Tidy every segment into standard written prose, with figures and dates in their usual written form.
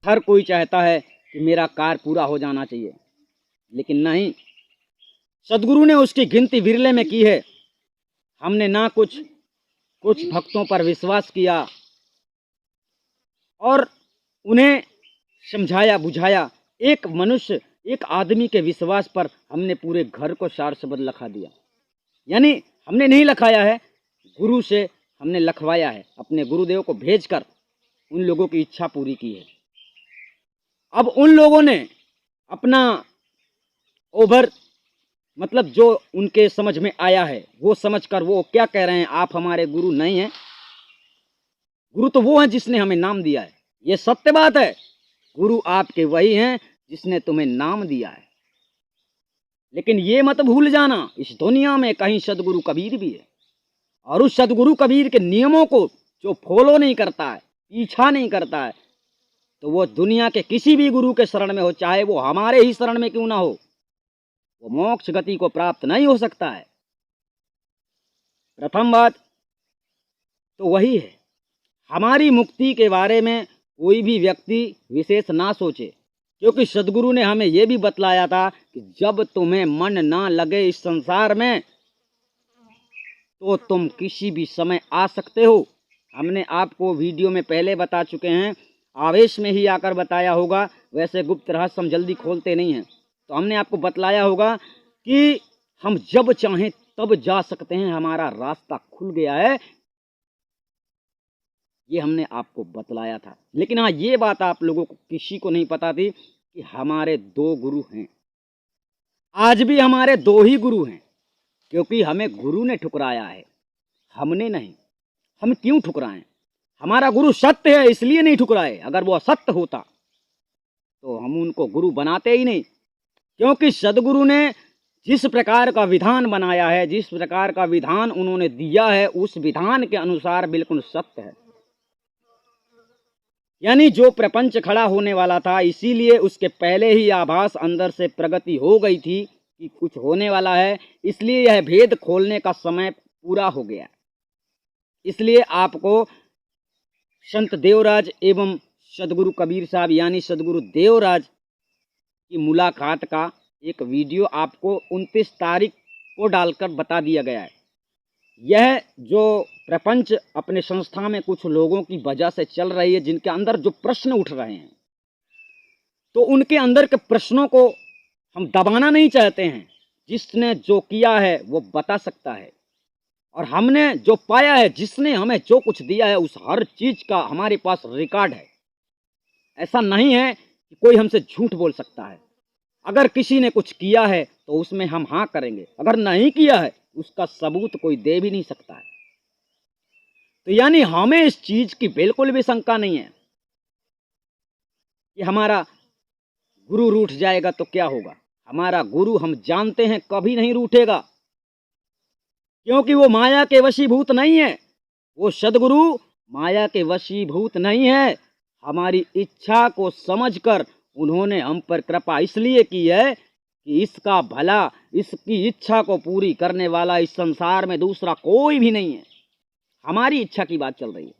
हर कोई चाहता है कि मेरा कार्य पूरा हो जाना चाहिए, लेकिन नहीं, सदगुरु ने उसकी गिनती विरले में की है। हमने ना कुछ भक्तों पर विश्वास किया और उन्हें समझाया बुझाया। एक मनुष्य, एक आदमी के विश्वास पर हमने पूरे घर को सार शब्द लखा दिया। यानी हमने नहीं लखाया है, गुरु से हमने लखवाया है, अपने गुरुदेव को भेजकर उन लोगों की इच्छा पूरी की है। अब उन लोगों ने अपना ओवर, मतलब जो उनके समझ में आया है वो समझकर वो क्या कह रहे हैं, आप हमारे गुरु नहीं हैं। गुरु तो वो है जिसने हमें नाम दिया है, ये सत्य बात है। गुरु आपके वही हैं जिसने तुम्हें नाम दिया है। लेकिन ये मत भूल जाना, इस दुनिया में कहीं सदगुरु कबीर भी है, और उस सदगुरु कबीर के नियमों को जो फॉलो नहीं करता है, पीछा नहीं करता है, तो वो दुनिया के किसी भी गुरु के शरण में हो, चाहे वो हमारे ही शरण में क्यों ना हो, वो मोक्ष गति को प्राप्त नहीं हो सकता है। प्रथम बात तो वही है, हमारी मुक्ति के बारे में कोई भी व्यक्ति विशेष ना सोचे, क्योंकि सदगुरु ने हमें यह भी बतलाया था कि जब तुम्हें मन ना लगे इस संसार में तो तुम किसी भी समय आ सकते हो। हमने आपको वीडियो में पहले बता चुके हैं, आवेश में ही आकर बताया होगा, वैसे गुप्त रहस्य हम जल्दी खोलते नहीं हैं। तो हमने आपको बतलाया होगा कि हम जब चाहें तब जा सकते हैं, हमारा रास्ता खुल गया है, ये हमने आपको बतलाया था। लेकिन हाँ, ये बात आप लोगों को किसी को नहीं पता थी कि हमारे दो गुरु हैं। आज भी हमारे दो ही गुरु हैं, क्योंकि हमें गुरु ने ठुकराया है, हमने नहीं। हम क्यों ठुकराएं? हमारा गुरु सत्य है इसलिए नहीं ठुकराए। अगर वो असत्य होता तो हम उनको गुरु बनाते ही नहीं, क्योंकि सदगुरु ने जिस प्रकार का विधान बनाया है, जिस प्रकार का विधान उन्होंने दिया है, उस विधान के अनुसार बिल्कुल सत्य है। यानी जो प्रपंच खड़ा होने वाला था, इसीलिए उसके पहले ही आभास अंदर से प्रगति हो गई थी कि कुछ होने वाला है, इसलिए यह भेद खोलने का समय पूरा हो गया। इसलिए आपको संत देवराज एवं सदगुरु कबीर साहब यानी सदगुरु देवराज की मुलाकात का एक वीडियो आपको 29 तारीख को डालकर बता दिया गया है। यह जो प्रपंच अपने संस्था में कुछ लोगों की वजह से चल रही है, जिनके अंदर जो प्रश्न उठ रहे हैं, तो उनके अंदर के प्रश्नों को हम दबाना नहीं चाहते हैं। जिसने जो किया है वो बता सकता है, और हमने जो पाया है, जिसने हमें जो कुछ दिया है, उस हर चीज का हमारे पास रिकॉर्ड है। ऐसा नहीं है कि कोई हमसे झूठ बोल सकता है। अगर किसी ने कुछ किया है तो उसमें हम हाँ करेंगे, अगर नहीं किया है उसका सबूत कोई दे भी नहीं सकता है। तो यानी हमें इस चीज की बिल्कुल भी शंका नहीं है कि हमारा गुरु रूठ जाएगा तो क्या होगा। हमारा गुरु हम जानते हैं कभी नहीं रूठेगा, क्योंकि वो माया के वशीभूत नहीं है। वो सदगुरु माया के वशीभूत नहीं है। हमारी इच्छा को समझकर उन्होंने हम पर कृपा इसलिए की है कि इसका भला, इसकी इच्छा को पूरी करने वाला इस संसार में दूसरा कोई भी नहीं है। हमारी इच्छा की बात चल रही है।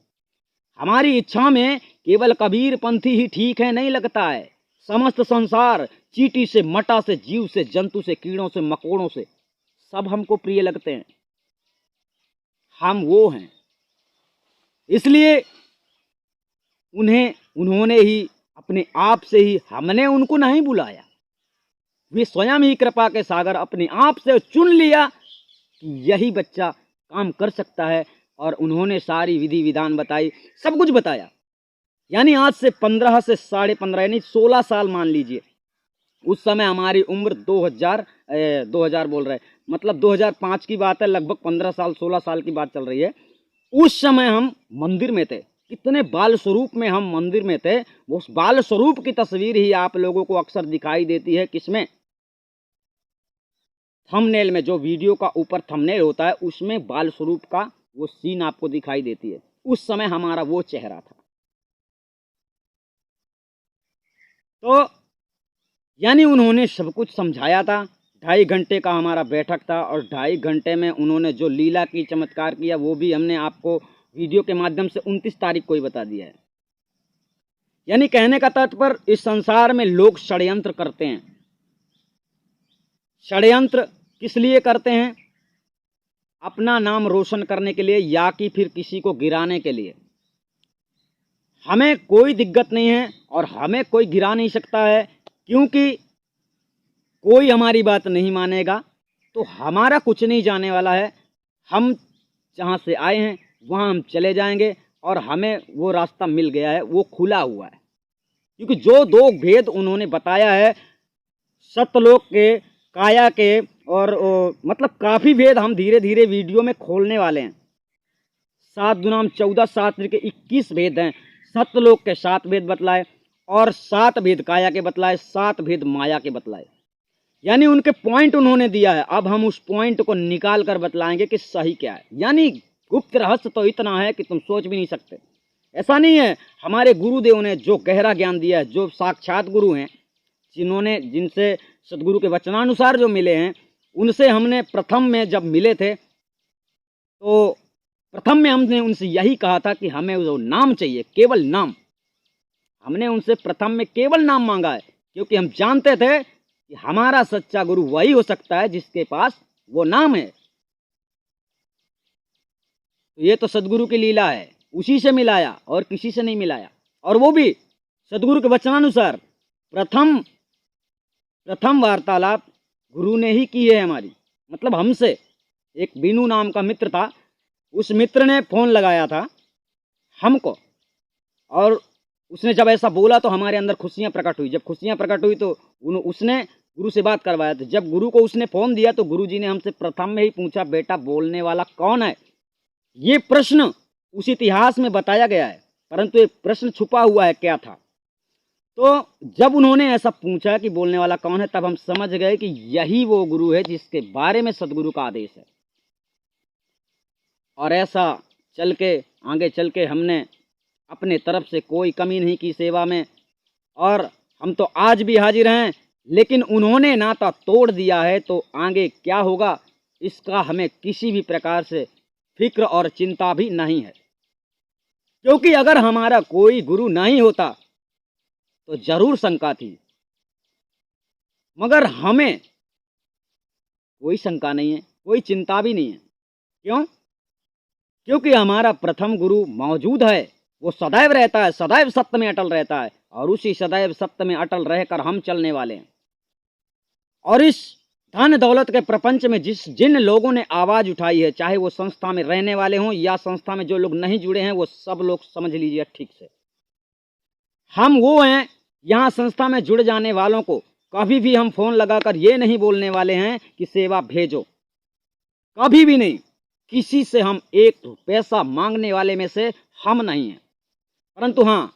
हमारी इच्छा में केवल कबीर पंथी ही ठीक है नहीं लगता है। समस्त संसार, चींटी से, मटा से, जीव से, जंतु से, कीड़ों से, मकोड़ों से, सब हमको प्रिय लगते हैं। हम वो हैं, इसलिए उन्होंने ही अपने आप से ही, हमने उनको नहीं बुलाया, वे स्वयं ही कृपा के सागर अपने आप से चुन लिया कि यही बच्चा काम कर सकता है, और उन्होंने सारी विधि विधान बताई, सब कुछ बताया। यानी आज से 15 से 15.5 यानी 16 साल मान लीजिए। उस समय हमारी उम्र 2000 बोल रहे, मतलब 2005 की बात है, लगभग 15 साल 16 साल की बात चल रही है। उस समय हम मंदिर में थे, कितने बाल स्वरूप में हम मंदिर में थे। उस बाल स्वरूप की तस्वीर ही आप लोगों को अक्सर दिखाई देती है, किसमें, थंबनेल में। जो वीडियो का ऊपर थंबनेल होता है उसमें बाल स्वरूप का वो सीन आपको दिखाई देती है। उस समय हमारा वो चेहरा था। तो यानी उन्होंने सब कुछ समझाया था। 2.5 घंटे का हमारा बैठक था, और 2.5 घंटे में उन्होंने जो लीला की, चमत्कार किया, वो भी हमने आपको वीडियो के माध्यम से 29 तारीख को ही बता दिया है। यानी कहने का तात्पर्य इस संसार में लोग षड्यंत्र करते हैं। षड्यंत्र किस लिए करते हैं? अपना नाम रोशन करने के लिए या कि फिर किसी को गिराने के लिए। हमें कोई दिक्कत नहीं है और हमें कोई गिरा नहीं सकता है, क्योंकि कोई हमारी बात नहीं मानेगा तो हमारा कुछ नहीं जाने वाला है। हम जहाँ से आए हैं वहाँ हम चले जाएंगे और हमें वो रास्ता मिल गया है, वो खुला हुआ है। क्योंकि जो दो भेद उन्होंने बताया है सत्यलोक के, काया के, और मतलब काफ़ी भेद हम धीरे धीरे वीडियो में खोलने वाले हैं। 7 दूना 14, 7 के 21 भेद हैं। सत्यलोक के 7 भेद बतलाए और 7 भेद काया के बतलाए, 7 भेद माया के बतलाए। यानी उनके पॉइंट उन्होंने दिया है। अब हम उस पॉइंट को निकाल कर बतलाएंगे कि सही क्या है। यानी गुप्त रहस्य तो इतना है कि तुम सोच भी नहीं सकते। ऐसा नहीं है, हमारे गुरुदेव ने जो गहरा ज्ञान दिया है, जो साक्षात गुरु हैं, जिनसे सदगुरु के वचनानुसार जो मिले हैं, उनसे हमने प्रथम में जब मिले थे तो प्रथम में हमने उनसे यही कहा था कि हमें वो नाम चाहिए, केवल नाम। हमने उनसे प्रथम में केवल नाम मांगा है, क्योंकि हम जानते थे कि हमारा सच्चा गुरु वही हो सकता है जिसके पास वो नाम है। तो ये तो सदगुरु की लीला है, उसी से मिलाया और किसी से नहीं मिलाया, और वो भी सदगुरु के वचनानुसार। प्रथम वार्तालाप गुरु ने ही की है हमारी, मतलब हमसे। एक बीनू नाम का मित्र था, उस मित्र ने फ़ोन लगाया था हमको, और उसने जब ऐसा बोला तो हमारे अंदर खुशियाँ प्रकट हुई। जब खुशियाँ प्रकट हुई तो उसने गुरु से बात करवाया था। जब गुरु को उसने फ़ोन दिया तो गुरु जी ने हमसे प्रथम में ही पूछा, बेटा बोलने वाला कौन है? ये प्रश्न उस इतिहास में बताया गया है, परंतु ये प्रश्न छुपा हुआ है क्या था। तो जब उन्होंने ऐसा पूछा कि बोलने वाला कौन है, तब हम समझ गए कि यही वो गुरु है जिसके बारे में सदगुरु का आदेश है। और ऐसा आगे चल के हमने अपने तरफ से कोई कमी नहीं की सेवा में, और हम तो आज भी हाजिर हैं। लेकिन उन्होंने नाता तोड़ दिया है, तो आगे क्या होगा इसका हमें किसी भी प्रकार से फिक्र और चिंता भी नहीं है। क्योंकि अगर हमारा कोई गुरु नहीं होता तो जरूर शंका थी, मगर हमें कोई शंका नहीं है, कोई चिंता भी नहीं है। क्यों? क्योंकि हमारा प्रथम गुरु मौजूद है, वो सदैव रहता है, सदैव सत्य में अटल रहता है, और उसी सदैव सत्य में अटल रहकर हम चलने वाले हैं। और इस धन दौलत के प्रपंच में जिन लोगों ने आवाज़ उठाई है, चाहे वो संस्था में रहने वाले हों या संस्था में जो लोग नहीं जुड़े हैं, वो सब लोग समझ लीजिए ठीक से, हम वो हैं। यहाँ संस्था में जुड़ जाने वालों को कभी भी हम फ़ोन लगाकर ये नहीं बोलने वाले हैं कि सेवा भेजो, कभी भी नहीं। किसी से हम एक पैसा मांगने वाले में से हम नहीं हैं। परंतु हाँ,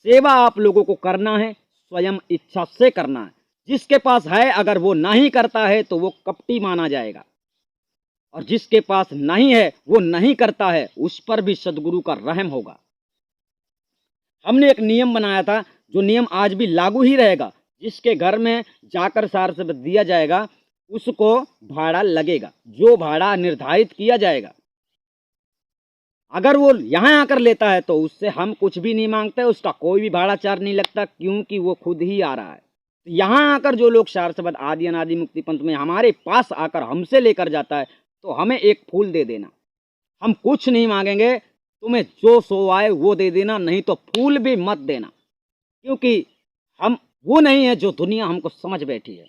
सेवा आप लोगों को करना है, स्वयं इच्छा से करना है। जिसके पास है अगर वो नहीं करता है तो वो कपटी माना जाएगा, और जिसके पास नहीं है वो नहीं करता है, उस पर भी सदगुरु का रहम होगा। हमने एक नियम बनाया था, जो नियम आज भी लागू ही रहेगा। जिसके घर में जाकर सार से दिया जाएगा उसको भाड़ा लगेगा, जो भाड़ा निर्धारित किया जाएगा। अगर वो यहाँ आकर लेता है तो उससे हम कुछ भी नहीं मांगते, उसका कोई भी भाड़ा चार्ज नहीं लगता, क्योंकि वो खुद ही आ रहा है। तो यहाँ आकर जो लोग सारस्वत आदि अनादि मुक्ति पंथ में हमारे पास आकर हमसे लेकर जाता है, तो हमें एक फूल दे देना। हम कुछ नहीं मांगेंगे, तुम्हें जो सो आए वो दे देना, नहीं तो फूल भी मत देना, क्योंकि हम वो नहीं है जो दुनिया हमको समझ बैठी है।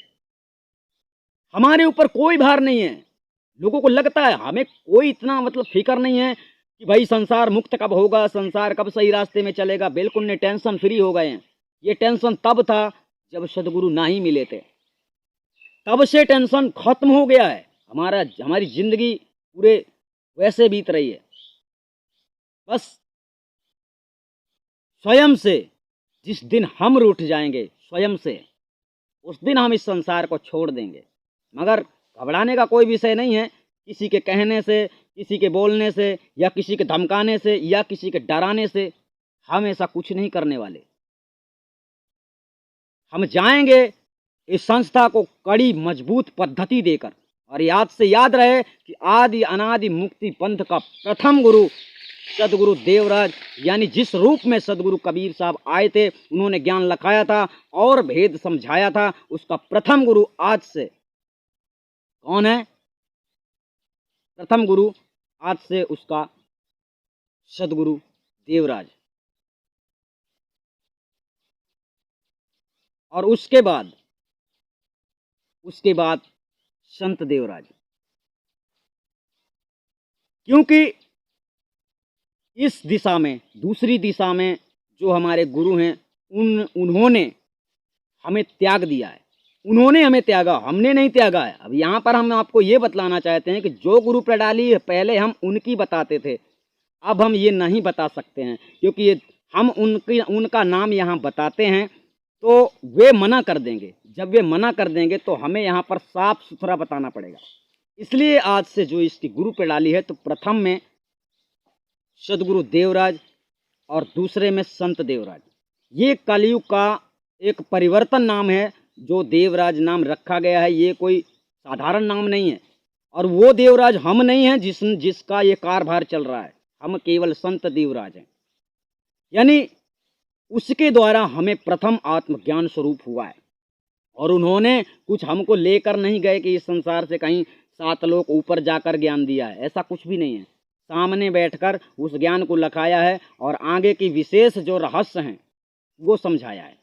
हमारे ऊपर कोई भार नहीं है। लोगों को लगता है हमें कोई इतना मतलब फिक्र नहीं है कि भाई संसार मुक्त कब होगा, संसार कब सही रास्ते में चलेगा। बिल्कुल नहीं, टेंशन फ्री हो गए हैं। ये टेंशन तब था जब सदगुरु नहीं मिले थे, तब से टेंशन खत्म हो गया है। हमारी जिंदगी पूरे वैसे बीत रही है। बस स्वयं से जिस दिन हम रूठ जाएंगे, स्वयं से उस दिन हम इस संसार को छोड़ देंगे। मगर घबराने का कोई विषय नहीं है। किसी के कहने से, किसी के बोलने से, या किसी के धमकाने से, या किसी के डराने से हम ऐसा कुछ नहीं करने वाले। हम जाएंगे इस संस्था को कड़ी मजबूत पद्धति देकर। और याद रहे कि आदि अनादि मुक्ति पंथ का प्रथम गुरु सदगुरु देवराज यानी जिस रूप में सदगुरु कबीर साहब आए थे, उन्होंने ज्ञान लखाया था और भेद समझाया था, उसका प्रथम गुरु आज से कौन है? प्रथम गुरु आज से उसका सदगुरु देवराज, और उसके बाद संत देवराज। क्योंकि इस दिशा में, दूसरी दिशा में जो हमारे गुरु हैं, उन्होंने हमें त्याग दिया है, उन्होंने हमें त्यागा, हमने नहीं त्यागा है। अब यहाँ पर हम आपको ये बतलाना चाहते हैं कि जो गुरु प्रणाली पहले हम उनकी बताते थे, अब हम ये नहीं बता सकते हैं, क्योंकि ये हम उनका नाम यहाँ बताते हैं तो वे मना कर देंगे। जब वे मना कर देंगे तो हमें यहाँ पर साफ सुथरा बताना पड़ेगा। इसलिए आज से जो इसकी गुरु प्रणाली है, तो प्रथम में सदगुरु देवराज और दूसरे में संत देवराज। ये कलयुग का एक परिवर्तन नाम है जो देवराज नाम रखा गया है। ये कोई साधारण नाम नहीं है, और वो देवराज हम नहीं हैं जिसका ये कारभार चल रहा है। हम केवल संत देवराज हैं, यानी उसके द्वारा हमें प्रथम आत्मज्ञान स्वरूप हुआ है। और उन्होंने कुछ हमको लेकर नहीं गए कि इस संसार से कहीं 7 लोग ऊपर जाकर ज्ञान दिया है, ऐसा कुछ भी नहीं है। सामने बैठकर उस ज्ञान को लखाया है और आगे की विशेष जो रहस्य हैं वो समझाया है।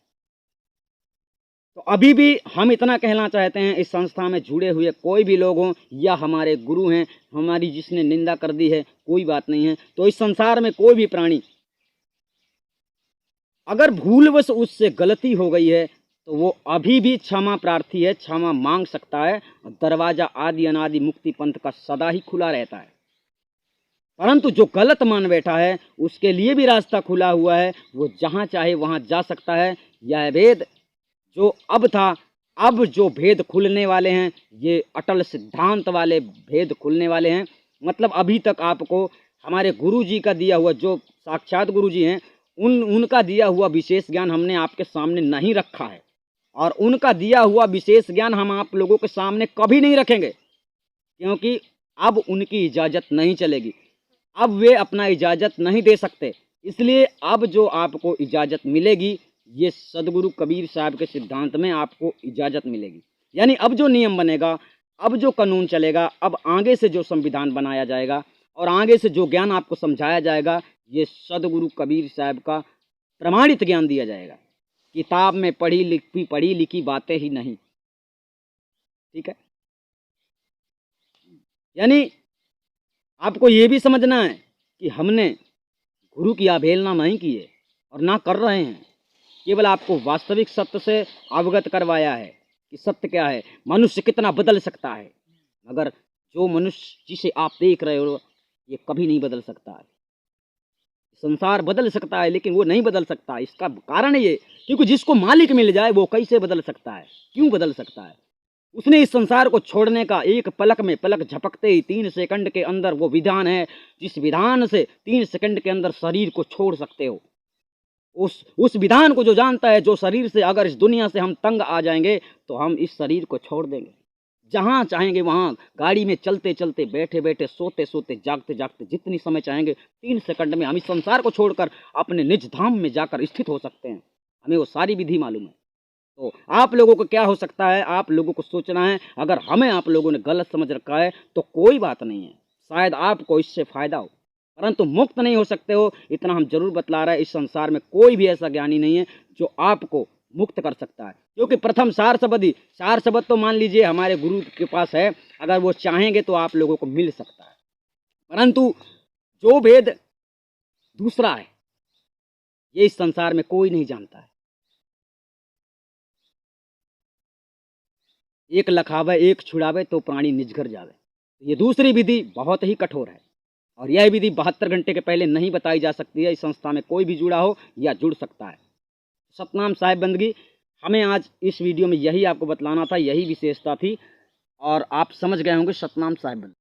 तो अभी भी हम इतना कहना चाहते हैं, इस संस्था में जुड़े हुए कोई भी लोग हों या हमारे गुरु हैं, हमारी जिसने निंदा कर दी है, कोई बात नहीं है। तो इस संसार में कोई भी प्राणी अगर भूलवश उससे गलती हो गई है तो वो अभी भी क्षमा प्रार्थी है, क्षमा मांग सकता है। दरवाजा आदि अनादि मुक्ति पंथ का सदा ही खुला रहता है। परंतु जो गलत मान बैठा है उसके लिए भी रास्ता खुला हुआ है, वो जहाँ चाहे वहाँ जा सकता है। यह भेद जो अब था, अब जो भेद खुलने वाले हैं, ये अटल सिद्धांत वाले भेद खुलने वाले हैं। मतलब अभी तक आपको हमारे गुरु जी का दिया हुआ, जो साक्षात गुरु जी हैं, उनका दिया हुआ विशेष ज्ञान हमने आपके सामने नहीं रखा है, और उनका दिया हुआ विशेष ज्ञान हम आप लोगों के सामने कभी नहीं रखेंगे, क्योंकि अब उनकी इजाज़त नहीं चलेगी। अब वे अपना इजाज़त नहीं दे सकते। इसलिए अब जो आपको इजाज़त मिलेगी, ये सदगुरु कबीर साहब के सिद्धांत में आपको इजाज़त मिलेगी। यानी अब जो नियम बनेगा, अब जो कानून चलेगा, अब आगे से जो संविधान बनाया जाएगा और आगे से जो ज्ञान आपको समझाया जाएगा, ये सदगुरु कबीर साहब का प्रमाणित ज्ञान दिया जाएगा। किताब में पढ़ी लिखी बातें ही नहीं, ठीक है। यानी आपको ये भी समझना है कि हमने गुरु की अवहेलना नहीं की है और ना कर रहे हैं, केवल आपको वास्तविक सत्य से अवगत करवाया है कि सत्य क्या है, मनुष्य कितना बदल सकता है। मगर जो मनुष्य जिसे आप देख रहे हो, ये कभी नहीं बदल सकता है। संसार बदल सकता है लेकिन वो नहीं बदल सकता। इसका कारण ये, क्योंकि जिसको मालिक मिल जाए वो कैसे बदल सकता है, क्यों बदल सकता है। उसने इस संसार को छोड़ने का एक पलक में, पलक झपकते ही 3 सेकंड के अंदर वो विधान है, जिस विधान से 3 सेकंड के अंदर शरीर को छोड़ सकते हो। उस विधान को जो जानता है, जो शरीर से अगर इस दुनिया से हम तंग आ जाएंगे तो हम इस शरीर को छोड़ देंगे। जहाँ चाहेंगे वहाँ, गाड़ी में चलते चलते, बैठे बैठे, सोते सोते, जागते जागते, जितनी समय चाहेंगे 3 सेकंड में हम इस संसार को छोड़कर अपने निज धाम में जाकर स्थित हो सकते हैं। हमें वो सारी विधि मालूम है। तो आप लोगों को क्या हो सकता है, आप लोगों को सोचना है। अगर हमें आप लोगों ने गलत समझ रखा है तो कोई बात नहीं है, शायद आपको इससे फ़ायदा हो, परंतु मुक्त नहीं हो सकते हो, इतना हम जरूर बतला रहे हैं। इस संसार में कोई भी ऐसा ज्ञानी नहीं है जो आपको मुक्त कर सकता है, क्योंकि प्रथम सार शब्द तो मान लीजिए हमारे गुरु के पास है, अगर वो चाहेंगे तो आप लोगों को मिल सकता है। परंतु जो भेद दूसरा है, ये इस संसार में कोई नहीं जानता है। एक लखावे एक छुड़ावे तो प्राणी निजघर जावे। ये दूसरी विधि बहुत ही कठोर है, और यह विधि 72 घंटे के पहले नहीं बताई जा सकती है। इस संस्था में कोई भी जुड़ा हो या जुड़ सकता है। सतनाम साहिब बंदगी, हमें आज इस वीडियो में यही आपको बतलाना था, यही विशेषता थी, और आप समझ गए होंगे सतनाम साहिब बंदगी।